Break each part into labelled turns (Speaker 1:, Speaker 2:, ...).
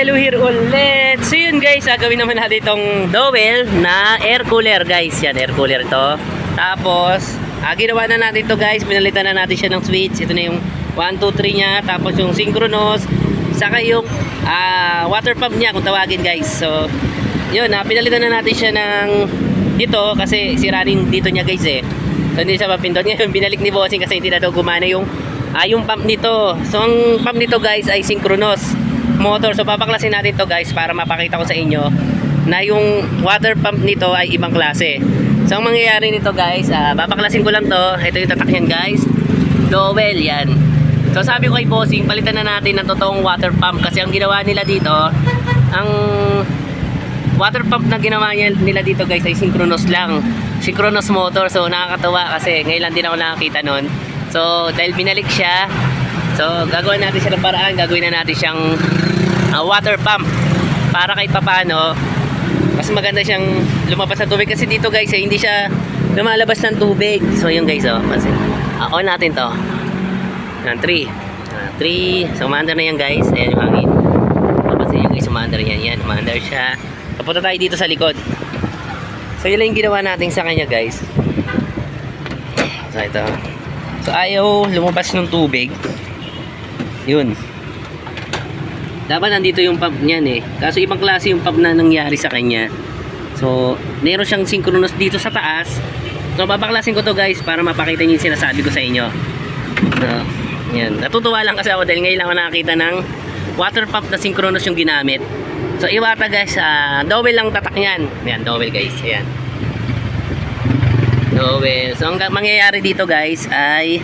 Speaker 1: Hello here ulit. So yun guys, gagawin naman natin itong dowel na air cooler guys. Yan, air cooler to. Tapos, ginawa na natin to guys. Pinalitan na natin siya ng switch. Ito na yung 1, 2, 3 niya. Tapos yung synchronous. Saka yung water pump niya kung tawagin guys. So, yun, pinalitan na natin siya ng dito kasi sira rin dito niya guys eh. So hindi siya mapindot. Ngayon binalik ni bossing kasi hindi na daw gumana yung pump nito. So ang pump nito guys ay synchronous motor. So papaklasin natin to guys para mapakita ko sa inyo na yung water pump nito ay ibang klase. So ang mangyayari nito guys, papaklasin ko lang to. Ito yung tatak niyan guys. Dowel yan. So sabi ko kay bossing, palitan na natin ng totoong water pump kasi ang ginawa nila dito, ang water pump na ginawa nila dito guys ay synchronous lang. Synchronous motor. So nakakatawa kasi ngayon lang din ako nakakita nun. So dahil binalik siya, so gagawin natin siya ng paraan. Gagawin na natin siyang water pump para kahit papano mas maganda siyang lumabas sa tubig kasi dito guys eh, hindi siya lumalabas ng tubig. So yun guys, on natin to. 3 so umaandar na yan guys. Ayan yung hangin. Papansin nyo guys, umaandar yan. Yan, umaandar siya. Papunta tayo dito sa likod. So yun lang yung ginawa natin sa kanya guys. So ito. So ayaw lumabas ng tubig. Yun. Dapat nandito yung pump niyan eh. Kaso ibang klase yung pump na nangyari sa kanya. So meron siyang synchronous dito sa taas. So babaklasin ko to guys para mapakita niyo yung sinasabi ko sa inyo. So yan. Natutuwa lang kasi ako dahil ngayon lang ako nakakita ng water pump na synchronous yung ginamit. So iwata guys, dowel lang tatak niyan. Yan, dowel guys. Ayan. Dowel. So ang mangyayari dito guys ay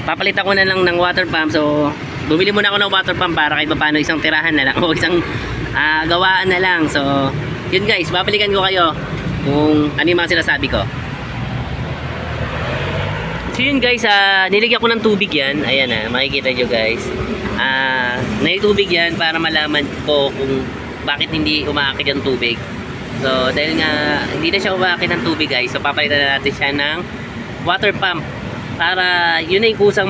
Speaker 1: papalitan ko na lang ng water pump. So bumili muna ako ng water pump para kahit paano isang tirahan na lang o isang gawaan na lang. So yun guys, babalikan ko kayo kung ano yung mga sinasabi ko. So yun guys, niligyan ko ng tubig yan. Ayan makikita nyo guys. Naitubig yan para malaman ko kung bakit hindi umaakit yung tubig. So dahil nga hindi na siya umaakit ng tubig guys, so papalitan na natin siya ng water pump para yun ay kusang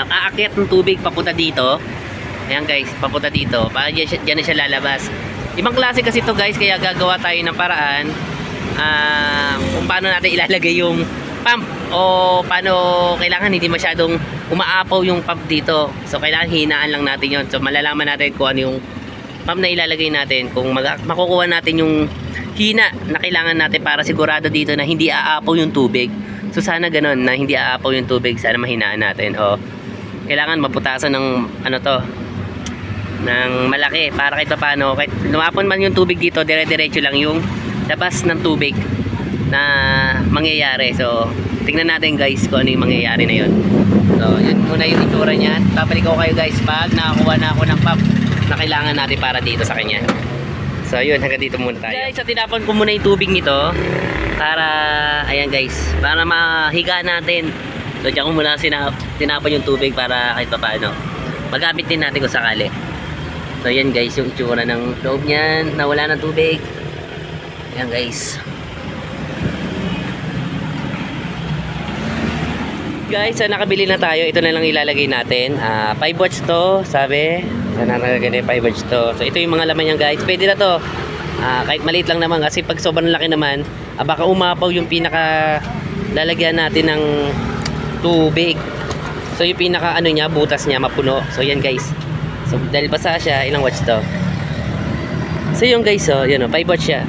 Speaker 1: aakyat ng tubig papunta dito. Ayan guys, papunta dito para dyan na siya lalabas. Ibang klase kasi to guys, kaya gagawa tayo ng paraan kung paano natin ilalagay yung pump o paano kailangan hindi masyadong umaapaw yung pump dito. So kailangan hinaan lang natin yon. So malalaman natin kung ano yung pump na ilalagay natin, kung makukuha natin yung hina na kailangan natin para sigurado dito na hindi aapaw yung tubig. So sana ganun na hindi aapaw yung tubig, sana mahinaan natin. O kailangan maputasan ng ng malaki para kahit paano, kahit lumapon man yung tubig dito, dire-diretso lang yung labas ng tubig na mangyayari. So tingnan natin guys kung ano yung mangyayari na yun. So yun muna yung itsura niya. Babalik ko kayo guys pag nakakuha na ako ng pump na kailangan natin para dito sa kanya. So yun, hanggang dito muna tayo guys. So tinapon ko muna yung tubig nito para, ayan guys, para mahiga natin. So dyan ko muna tinapon yung tubig para kahit pa paano magamit din natin kung sakali. So yan guys, yung itsura ng loob niyan na wala ng tubig. Ayan guys. Guys, nakabili na tayo. Ito na lang ilalagay natin. 5 watts to, sabi. Sana nalagay 5 watts to. So ito yung mga laman niyan guys. Pwede na to. Kahit maliit lang naman kasi pag sobrang laki naman, baka umapaw yung pinaka lalagyan natin ng tubig. So yung pinaka niya, butas niya mapuno. So yan guys. So dahil basa siya, ilang watts to? So yung guys, yun 5 watts siya.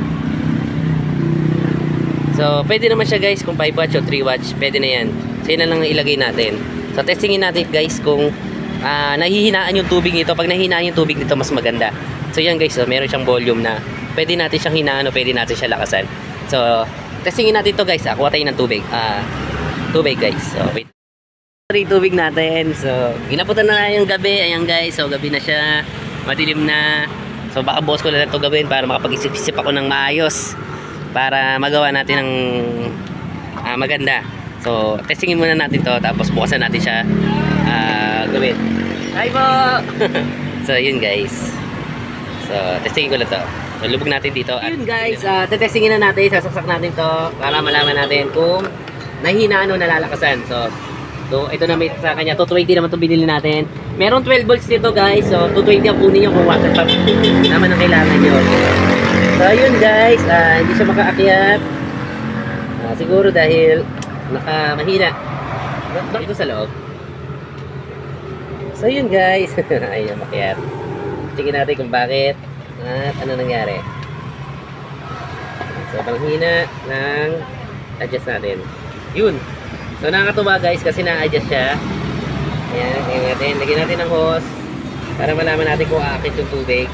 Speaker 1: So pwede naman siya guys kung 5 watts o 3 watts, pwede na yan. So yun na lang ilagay natin. So testingin natin guys kung nahihinaan yung tubig nito. Pag nahihinaan yung tubig nito, mas maganda. So yan guys, meron siyang volume na pwede natin siyang hinaan o pwede natin siya lakasan. So testingin natin to guys. Kuha tayo ng tubig. Tubig guys. So wait. Tubig natin. So inaputan na yung gabi. Ayan guys. So gabi na siya. Madilim na. So baka boss ko na ito gawin para makapag-isip-isip ako ng maayos para magawa natin ng maganda. So testingin muna natin to, tapos bukasan natin siya gawin. Hi po! So yun guys. So testingin ko lang to. So lubog natin dito. Yun guys, testingin na natin, sasaksak natin to para malaman natin kung nahihinaan o nalalakasan. So So, ito na may sa kanya. 220 naman itong binili natin. Meron 12 volts dito guys. So, 220 ang kunin nyo kung water pump naman ang kailangan nyo. So, yun guys. Hindi siya makaakyat. Siguro dahil mahina. Ito sa loob. So, yun guys. Ayun, makyat. Tingnan natin kung bakit at ano nangyari. So, panghina ng adjust natin. Yun. So, nakakatuwa guys kasi na-adjust siya. Ayan, lagyan natin ng hose para malaman natin kung aakit yung tubig.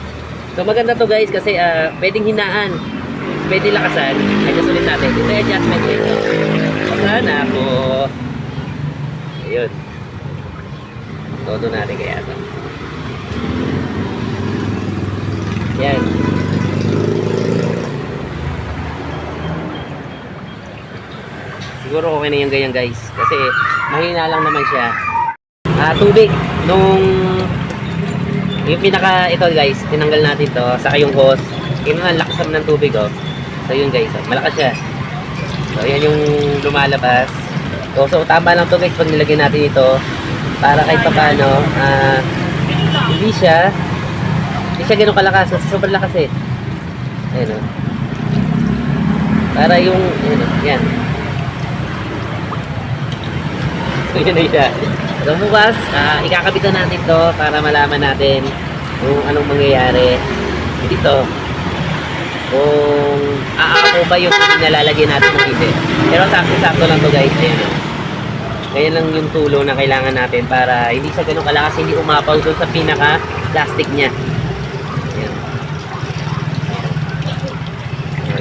Speaker 1: So, maganda to guys kasi pwedeng hinaan, pwedeng lakasan. Adjust ulit natin. Ito yung adjustment nito. Sana ako. Ayun. Todo natin kaya ito. Yan. Siguro okay na yung ganyan guys. Kasi mahina lang naman siya. Tubig. Yung pinaka, ito guys, tinanggal natin to. Saka yung hose. Yun ang lakas ng tubig oh. So yun guys, malakas siya. So yan yung lumalabas. So tama lang to guys pag nilagyan natin ito. Para kahit pa paano, hindi siya ganun kalakas. Kasi sobrang lakas eh. Ayan o. Para yung, yan. So yun na siya. So bukas, ikakabitan natin to para malaman natin kung anong mangyayari dito. Kung aako ba yung nalalagyan natin ng ite. Pero sakto-sakto lang to guys. Ayan o. Ganyan lang yung tulo na kailangan natin para hindi siya ganun kalakas, hindi umapaw doon sa pinaka-plastic niya. Ayan.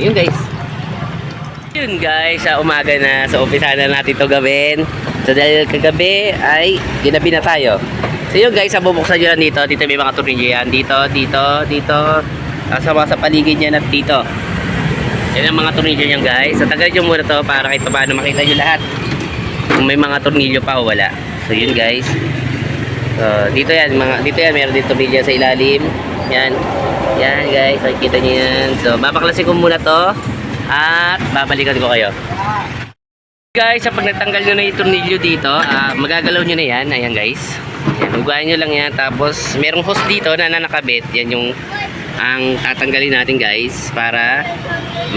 Speaker 1: Yun guys. Yun guys, sa umaga na. So umpisa na natin ito gawin. So dahil kagabi ay ginabi na tayo. So yun guys, bubuksan nyo lang dito. Dito may mga tornilyo yan. Dito. Sa paligid niya at dito. Yan ang mga tornilyo niyan guys. So tagal nyo muna to para kahit paano makita nyo lahat. Kung may mga tornilyo pa o wala. So yun guys. So dito yan meron din tornilyo sa ilalim. Yan guys, makikita nyo yan. So babaklasin ko muna to at babalikan ko kayo. Guys, pag natanggal nyo na yung tornilyo dito, magagalaw nyo na yan. Ayan guys. Ayan, hugayan nyo lang yan. Tapos merong hose dito na nakabit. Yan yung ang tatanggalin natin guys para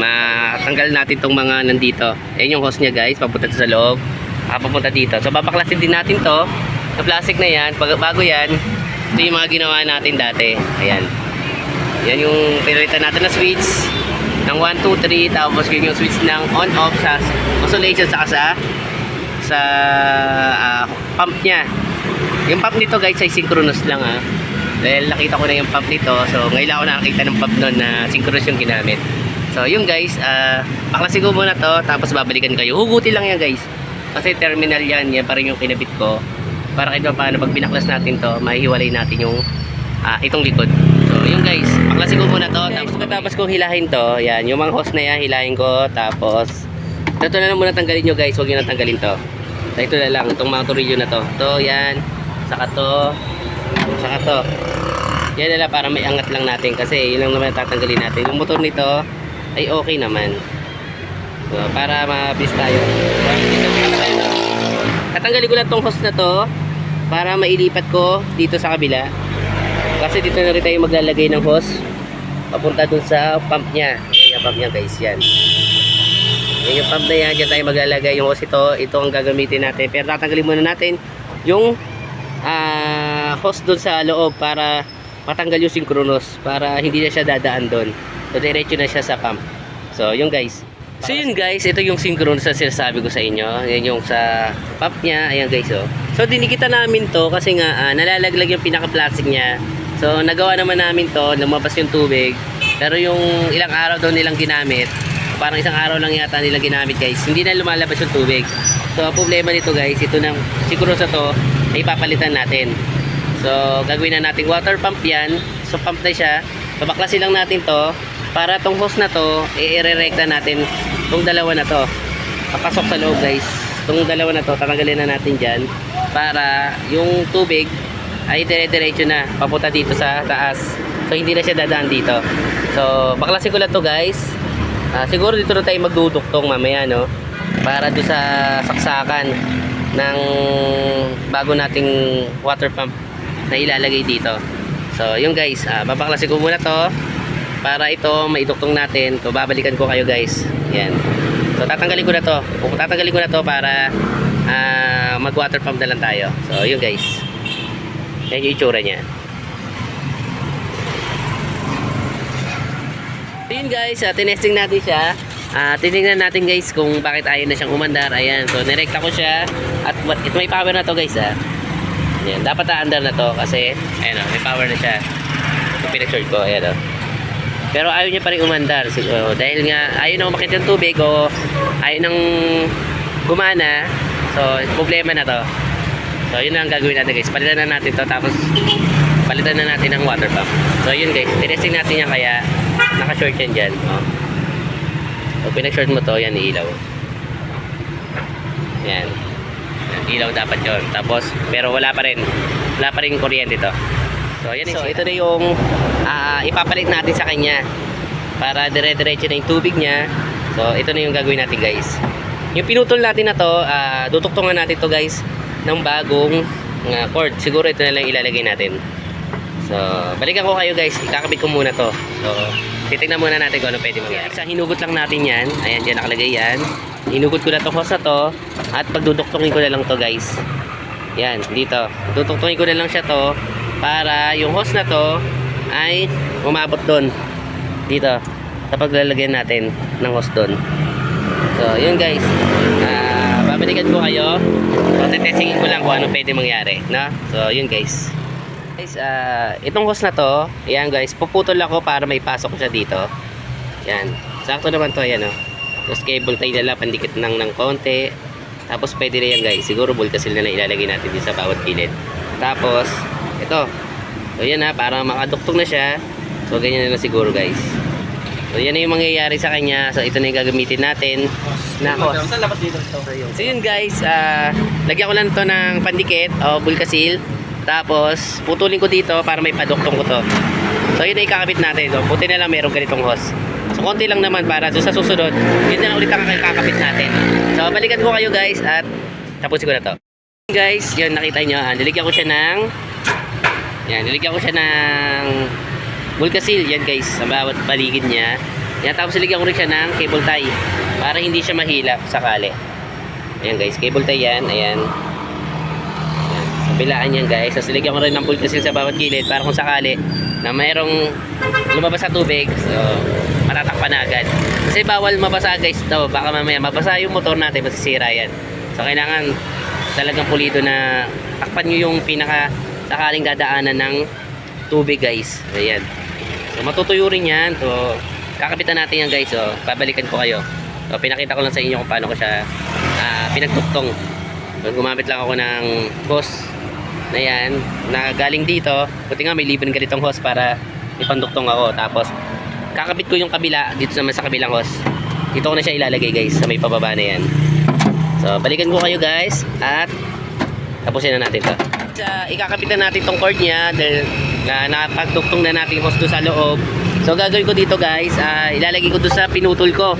Speaker 1: matanggal natin tong mga nandito. Ayan yung hose nya guys, papunta sa loob, papunta dito. So babaklasin din natin to na plastic na yan. Bago yan, ito yung mga ginawa natin dati. Ayan. Yan yung pinalitan natin na switch ng 1, 2, 3. Tapos yun yung switch ng on off sa oscillation saka sa pump nya. Yung pump nito guys ay synchronous lang dahil nakita ko na yung pump nito. So ngayon ako nakakita ng pump nun na synchronous yung ginamit. So yun guys, baklasin ko muna to tapos babalikan kayo. Hugutin lang yan guys kasi terminal yan pa rin yung kinabit ko para kahit paano pag binaklas natin to mahihiwalay natin yung itong likod. So yun guys, baklasin ko muna to. Tapos kung hilahin to, yan yung mga hose na yan hilahin ko. Tapos ito na lang muna tanggalin nyo guys, huwag nyo na tanggalin to. So ito na lang, itong mga turilyo na to. Ito yan, saka to. Yan na lang para may angat lang natin kasi yun lang naman tatanggalin natin. Yung motor nito ay okay naman. So, para mabilis tayo. Tatanggalin ko lang tong hose na to para mailipat ko dito sa kabila. Kasi dito na rin tayo maglalagay ng hose papunta dun sa pump nya. Ayan yung pump nya guys, yan. Ayan yung pump na yan, dyan tayo maglalagay yung hose ito ang gagamitin natin. Pero tatanggalin muna natin yung hose dun sa loob para matanggal yung synchronous, para hindi na siya dadaan dun. So diretso na siya sa pump. So yun guys. So yun guys, ito yung synchronous na sinasabi ko sa inyo. Yan yung sa pump nya. Ayan guys oh. So dinikita namin to kasi nga nalalaglag yung pinaka-plastic nya. So nagawa naman namin to, lumabas yung tubig. Pero yung ilang araw daw nilang ginamit, parang isang araw lang yata nilang ginamit guys, hindi na lumalabas yung tubig. So ang problema nito guys, ito nang synchronous na to ay papalitan natin. So gagawin na natin water pump yan. So pump na siya. So baklasin lang natin to para tong hose na to i-re-recta natin tong dalawa na to. Papasok sa loob guys. Tong dalawa na to tatanggalin na natin diyan para yung tubig ay dire-diretso na papunta dito sa taas. So hindi na siya dadaan dito. So baklasin ko lang to guys. Siguro dito na tayo magduduktong mamaya no para do sa saksakan ng bago nating water pump na ilalagay dito. So yun guys, babaklasin ko muna to para ito maiduktong natin. So babalikan ko kayo guys. Yan. So tatanggalin ko na to para mag water pump na lang tayo. So yun guys. Yan yung itsura niya. Yun guys, tinesting natin siya. Tinignan natin guys kung bakit ayaw na siyang umandar. Ayan, so nirekta ko siya. At ito may power na to guys. Ayan, dapat under na to kasi ayan, may power na siya. So pinag-short ko, ayan. Pero ayaw niya pa rin umandar. So, dahil nga ayaw na umakit yung tubig o ayaw nang gumana. So problema na to. So yun ang gagawin natin guys. Palitan na natin to, tapos palitan na natin ang water pump. So yun guys, tinesting natin yan kaya naka-short yan dyan. So pinag-short mo to, yan ilaw. Yan. Ilaw dapat yun. Tapos, pero wala pa rin kuryente to. So yan. So ito na yung ipapalit natin sa kanya para dire-diretso na yung tubig niya. So ito na yung gagawin natin guys. Yung pinutol natin na to, duduktungan natin to guys ng bagong cord. Siguro ito na lang ilalagay natin. So balikan ko kayo guys, ikakabit ko muna to. So titignan muna natin kung ano pwede mangyari. Sa hinugot lang natin yan. Ayan, dyan nakalagay yan. Hinugot ko na itong hose na to. At pagduduktungin ko na lang to guys. Yan, dito. Duduktungin ko na lang siya to para yung hose na to ay umabot doon. Dito. Sa paglalagyan natin ng hose doon. So yun guys, babalikan ko kayo. So tetestingin ko lang kung ano pwede mangyari, no? So yun guys. Guys, itong hose na to, ayan guys, puputol ako para may pasok siya dito. Yan, sakto naman to, ayan o. Tapos cable tie na lang, pandikit ng konti. Tapos pwede na yan guys, siguro bulkasil na lang ilalagay natin dito sa bawat gilid. Tapos, ito. So yan para makaduktong na siya. So ganyan na lang siguro guys. So yan na yung mangyayari sa kanya. So ito na yung gagamitin natin na hose. So yun guys, lagyan ko lang ito ng pandikit o bulkasil. Tapos putulin ko dito para may paduktong ko to. So yun na ikakabit natin. So puti na lang meron ganitong hose. So konti lang naman para doon sa susunod, yun na ulit ang kakabit natin. So balikan ko kayo guys at tapusin ko na to. Guys, yun nakita nyo, niligyan ko siya ng bulkasil. Yan guys, sa bawat paligid niya. Yan, tapos niligyan ko rin siya ng cable tie para hindi siya mahila sakali. Ayan guys, cable tie yan. Ayan. Bilaan yan guys. Tapos niligyan ko rin ng bulkasil sa bawat gilid para kung sakali na mayroong lumabas sa tubig, so matatakpan na agad. Kasi bawal mabasa guys to, baka mamaya mabasa yung motor natin, masisira yan. So kailangan talagang pulido na takpan nyo yung pinaka sakaling dadaanan ng tubig guys. Ayan. So matutuyo rin yan. So kakapitan natin yan guys. So babalikan ko kayo. So pinakita ko lang sa inyo kung paano ko siya pinagtuktong. So gumamit lang ako ng hose na yan na galing dito. Buti nga may libre ganitong hose para ipanduktong ako. Tapos kakabit ko yung kabila dito naman sa kabilang hose. Dito ko na siya ilalagay guys sa may pababa na yan. So balikan ko kayo guys at tapusin na natin to. Ikakapitan natin tong cord niya dahil napagduktong na natin hose doon sa loob. So gagawin ko dito guys, ilalagay ko doon sa pinutol ko.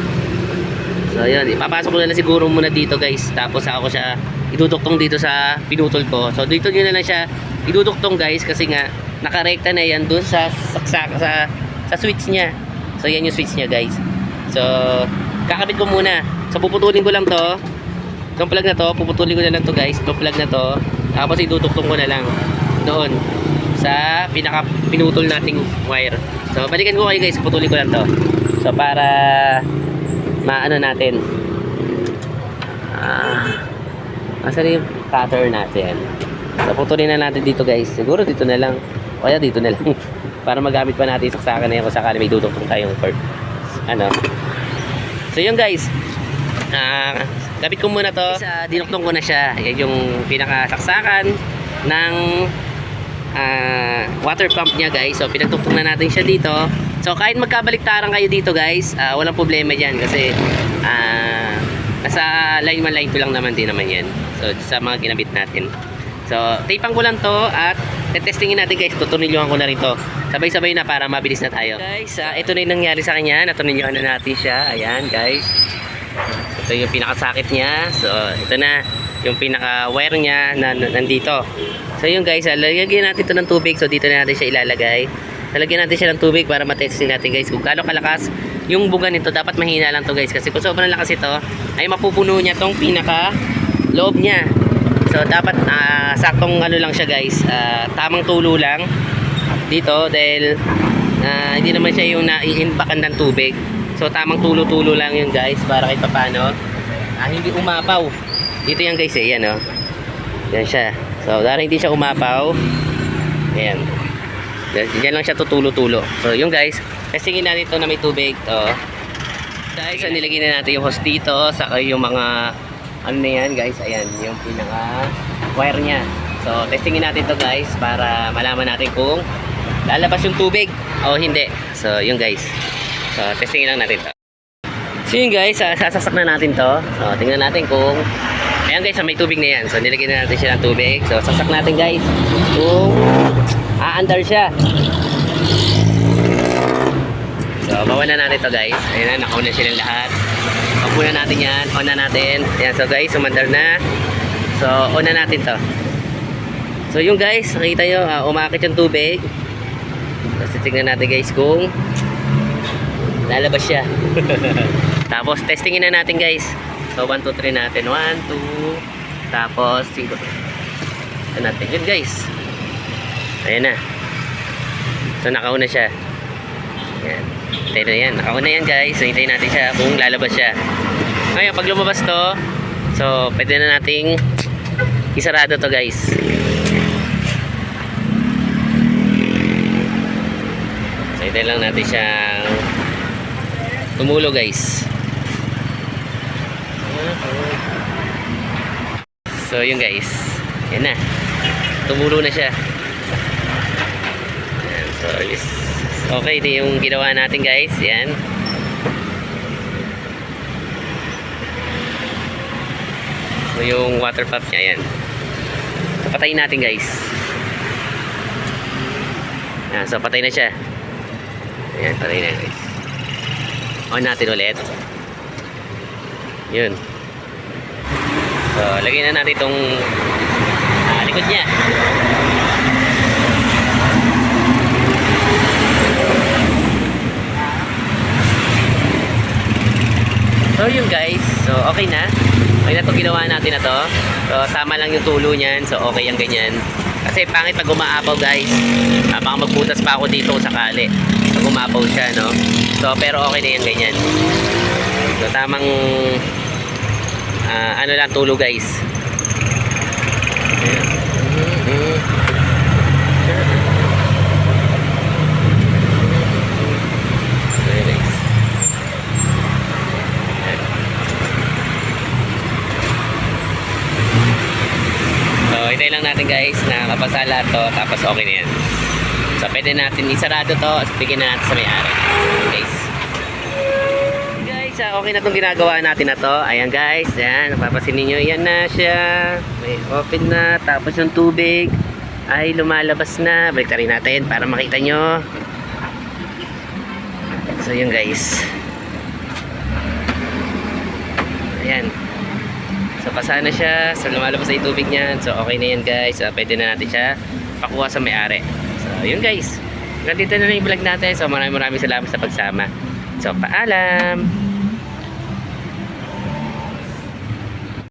Speaker 1: So yun, ipapasok ko na lang siguro muna dito guys. Tapos ako siya iduduktong dito sa pinutol ko. So dito nyo na lang siya iduduktong guys kasi nga nakarekta na yan doon sa saksak sa switch niya. So yan yung switch niya guys. So kakabit ko muna. So puputulin ko lang to. Itong plug na to, puputulin ko na lang to guys. Itong plug na to. Tapos iduduktong ko na lang doon sa pinaka pinutol nating wire. So balikan ko kayo guys, puputulin ko lang to. So para maano natin. Asan yung cutter natin? So putulin na natin dito guys. Siguro dito na lang. O kaya dito na lang. Para magamit pa natin saksakan na yan kung sakali may duduktong tayong cord. So yun guys. Kapit ko muna to. Dinuktong ko na siya. Yan yung pinakasaksakan ng water pump niya guys. So pinagtuktong na natin siya dito. So kahit magkabaliktaran kayo dito guys, walang problema dyan kasi nasa line 1 line 2 lang naman din naman yan. So sa mga ginabit natin. So tapean ko lang to at testingin natin guys. Tutunilyohan ko na rin to. Sabay-sabay na para mabilis na tayo. Guys, ito na yung nangyari sa kanya. Natunilyohan na natin siya. Ayan guys. Ito yung pinakasakit niya. So ito na. yung pinaka wire niya na nandito. So yun guys, lalagyan natin ito ng tubig. So dito na natin siya ilalagay. Lalagyan natin siya ng tubig para matesting natin guys kung gaano kalakas yung buga nito. Dapat mahina lang to guys, kasi kung sobrang lakas ito ay mapupuno niya tong pinaka loob niya. So dapat saktong ano lang siya guys, tamang tulo lang dito dahil hindi naman siya yung nai-impakan ng tubig. So tamang tulo-tulo lang yun guys para kahit paano hindi umapaw. Dito yan guys yan oh. Yan siya. So dahil hindi siya umapaw, ayan. Diyan lang siya tutulo-tulo. So yung guys, testingin natin ito na may tubig. Guys, so nilagay na natin yung hose dito, saka yung mga ano na yan guys, ayan, yung pinaka wire niya. So testingin natin to guys para malaman natin kung lalabas yung tubig o hindi. So yun guys, so testingin lang natin to. So yun guys, sasasak na natin to. So tingnan natin kung ayan guys, may tubig na yan. So nilagay na natin siya ng tubig. So sasak natin guys kung aandar siya. So bawa na natin to guys. Ayan na, nakauna silang lahat. Pag muna natin yan, on na natin. Ayan, so guys, umandar na. So on na natin to. So yung guys, nakita nyo, umakit yung tubig. Tapos tingnan natin guys kung lalabas siya. Tapos testingin na natin guys. So 1, 2, 3 natin. 1, 2, tapos 5. Ito natin yun guys. Ayan na. So nakauna siya. Ayan. Hintayin na yan. Nakauna yan guys. So hintayin natin siya kung lalabas siya. Ngayon pag lumabas to, so pwede na nating isarado to guys. So hintayin lang natin siyang tumulo guys. So yun guys, yan na, tumulo na siya. Yan, so okay, ito yung ginawa natin guys. Yan. So yung water pump niya, yan. So patayin natin guys. Yan, so patay na siya. Yan, patay na guys. On natin ulit. Yun. So lagyan na natin itong likod niya. So yun guys, so okay na. Okay na itong ginawa natin na to. So sama lang yung tulo niyan. So okay yung ganyan. Kasi pangit pag umaapaw guys. Baka magbutas pa ako dito sakali pag umaapaw siya, no. So pero okay na yung ganyan. So tamang ano lang tulo guys. So hintayin lang natin guys na kapasa lahat to, tapos okay na yan. So pwede natin isarado to at bigyan na natin sa may-ari. Guys, okay na itong ginagawa natin na to. Ayan guys, yan, napapasin ninyo, yan na siya, may open na, tapos yung tubig ay lumalabas na. Balik rin natin para makita nyo. So yun guys, ayan, so pasa na siya. So lumalabas na yung tubig niyan. So okay na yan guys. So pwede na natin siya pakuha sa may-ari. So yun guys, hanggang dito na yung vlog natin. So maraming salamat sa pagsama. So paalam.